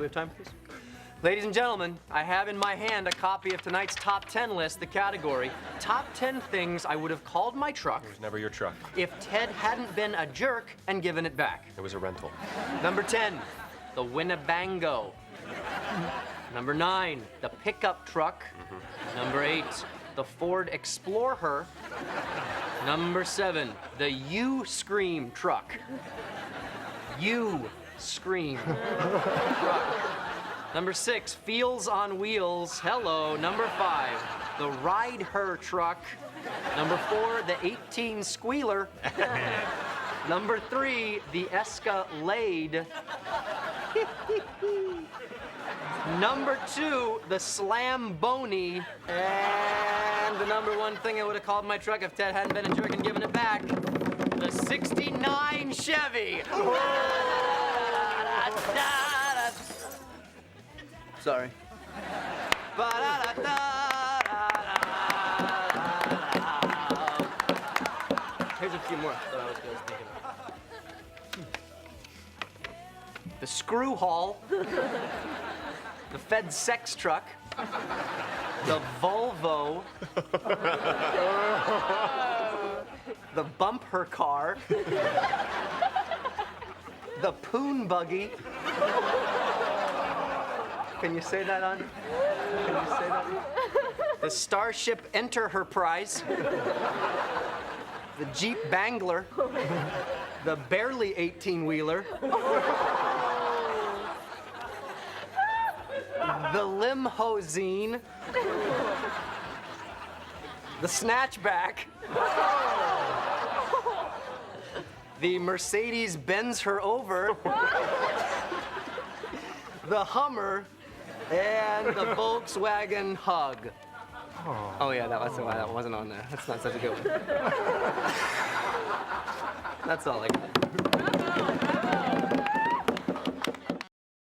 we have time for this? Ladies and gentlemen, I have in my hand a copy of tonight's top 10 list, the category, top 10 things I would have called my truck. It was never your truck. If Ted hadn't been a jerk and given it back. It was a rental. Number 10, the Winnebago. Number 9, the pickup truck. Number 8, the Ford Explorer. Number 7, the U-Scream truck. U-Scream truck. Number 6, Feels on Wheels. Hello. Number 5, the Ride Her truck. Number 4, the 18 Squealer. Number 3, the Escalade. Number 2, the Slamboni. And the number 1 thing I would have called my truck if Ted hadn't been a jerk and given it back, the 69 Chevy. Sorry. Here's a few more that I was thinking of. The Screw Haul. The Fed Sex Truck. The Volvo. The Bump Her Car. The Poon Buggy. Can you say that on? Can you say that? The Starship Enterprise. The Jeep Bangler. The Barely 18-wheeler. The Limousine. The Snatchback. The Mercedes Bends Her Over. The Hummer. And the Volkswagen Hug. Oh yeah, that wasn't on there. That's not such a good one. That's all I got.